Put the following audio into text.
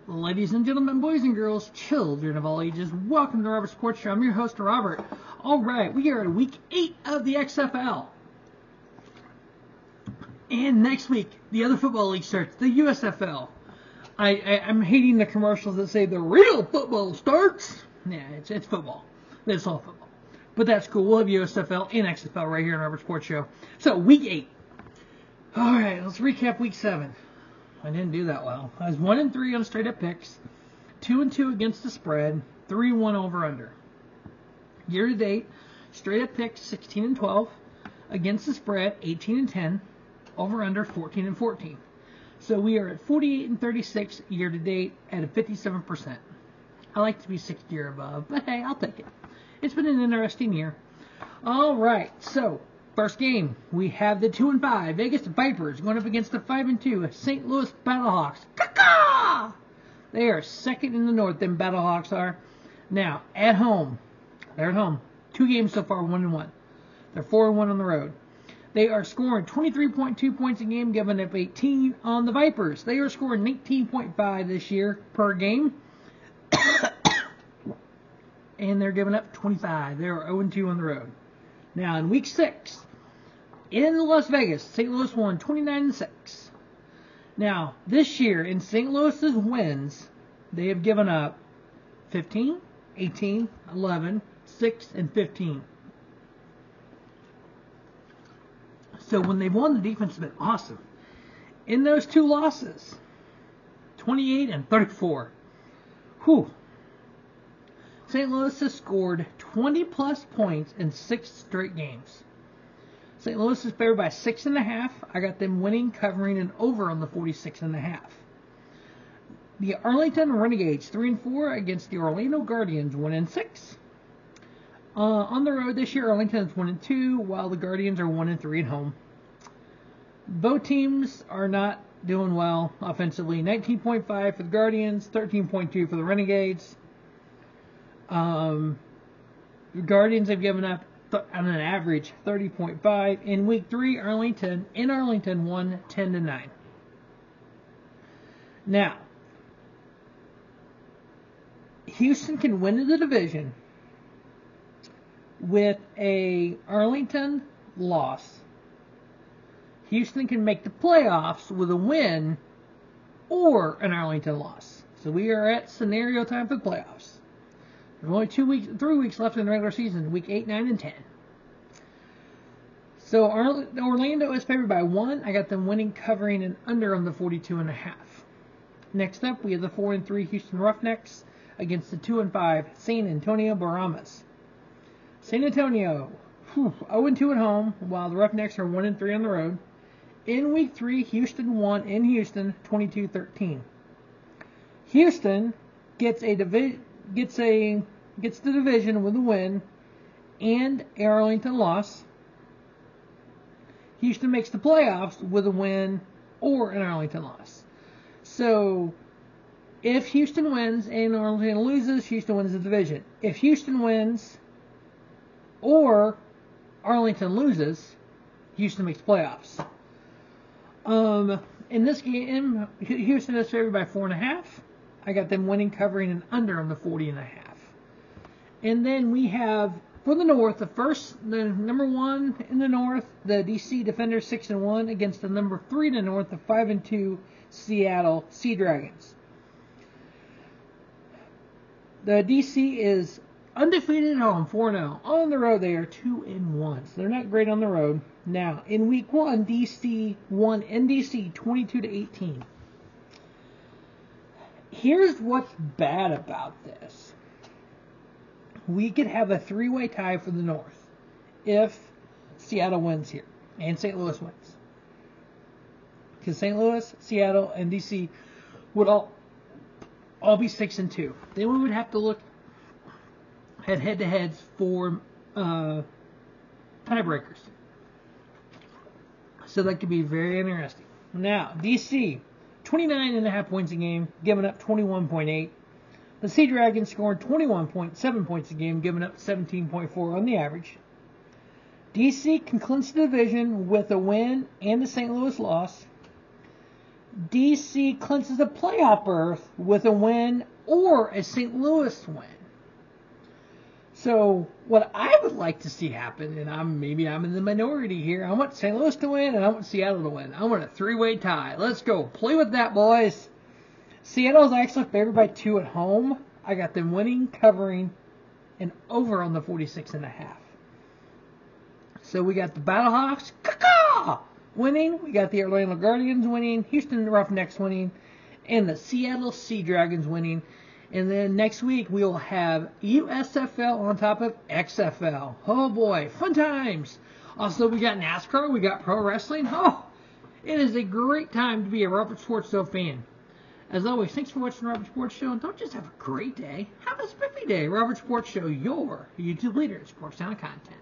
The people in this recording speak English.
Ladies and gentlemen, boys and girls, children of all ages, welcome to the Robert Sports Show. I'm your host, Robert. Alright, we are at week 8 of the XFL. And next week, the other football league starts, the USFL. I'm hating the commercials that say the real football starts. Yeah, it's football. It's all football. But that's cool. We'll have USFL and XFL right here on Robert Sports Show. So, week 8. Alright, let's recap week 7. I didn't do that well. I was 1-3 on straight up picks, 2-2 against the spread, 3-1 over under. Year to date, straight up picks 16-12, against the spread 18-10, over under 14-14. So we are at 48-36 year to date at a 57%. I like to be 60 or above, but hey, I'll take it. It's been an interesting year. All right, so first game, we have the 2-5 Vegas Vipers going up against the 5-2 St. Louis BattleHawks. Caw-caw! They are second in the North, them BattleHawks are. Now, at home, they're at home. 2 games so far, 1-1. They're 4-1 on the road. They are scoring 23.2 points a game, giving up 18 on the Vipers. They are scoring 19.5 this year per game. And they're giving up 25. They are 0-2 on the road. Now, in week 6, in Las Vegas, St. Louis won 29-6. Now, this year, in St. Louis's wins, they have given up 15, 18, 11, 6, and 15. So when they've won, the defense has been awesome. In those 2 losses, 28 and 34. Whew. St. Louis has scored 20-plus points in 6 straight games. St. Louis is favored by 6.5. I got them winning, covering, and over on the 46.5. The Arlington Renegades 3-4 against the Orlando Guardians 1-6. On the road this year, Arlington is 1-2, while the Guardians are 1-3 at home. Both teams are not doing well offensively. 19.5 for the Guardians, 13.2 for the Renegades. The Guardians have given up, on an average, 30.5. In week 3, Arlington won 10-9. Now, Houston can win the division with a Arlington loss. Houston can make the playoffs with a win or an Arlington loss. So we are at scenario time for the playoffs. There's only 3 weeks left in the regular season, week 8, 9, and 10. So Orlando is favored by 1. I got them winning, covering, and under on the 42.5. Next up, we have the 4-3 Houston Roughnecks against the 2-5 San Antonio Brahmas. San Antonio, 0-2 at home, while the Roughnecks are 1-3 on the road. In week 3, Houston won in Houston 22-13. Houston gets the division with a win and an Arlington loss. Houston makes the playoffs with a win or an Arlington loss. So, if Houston wins and Arlington loses, Houston wins the division. If Houston wins or Arlington loses, Houston makes playoffs. In this game, Houston is favored by 4.5. I got them winning, covering, and under on the 40.5. And then we have, for the North, the number 1 in the North, the DC Defenders 6-1 against the number 3 in the North, the 5-2 Seattle Sea Dragons. The DC is undefeated at home, 4-0. On the road, they are 2-1. So they're not great on the road. Now, in week 1, DC won NDC 22-18. Here's what's bad about this. We could have a 3-way tie for the North if Seattle wins here and St. Louis wins. Because St. Louis, Seattle, and DC would all be 6-2. Then we would have to look at head-to-heads for tiebreakers. So that could be very interesting. Now, DC, 29.5 points a game, giving up 21.8. The Sea Dragons scoring 21.7 points a game, giving up 17.4 on the average. DC can clinch the division with a win and the St. Louis loss. DC clinches a playoff berth with a win or a St. Louis win. So what I would like to see happen, and maybe I'm in the minority here, I want St. Louis to win and I want Seattle to win. I want a 3-way tie. Let's go. Play with that, boys. Seattle's actually favored by 2 at home. I got them winning, covering, and over on the 46.5. So we got the BattleHawks winning. We got the Orlando Guardians winning. Houston Roughnecks winning. And the Seattle Sea Dragons winning. And then next week we will have USFL on top of XFL. Oh boy, fun times. Also we got NASCAR, we got pro wrestling. Oh, it is a great time to be a Robert Sports Show fan. As always, thanks for watching the Robert Sports Show. And don't just have a great day, have a spiffy day. Robert Sports Show, your YouTube leader in sports sound content.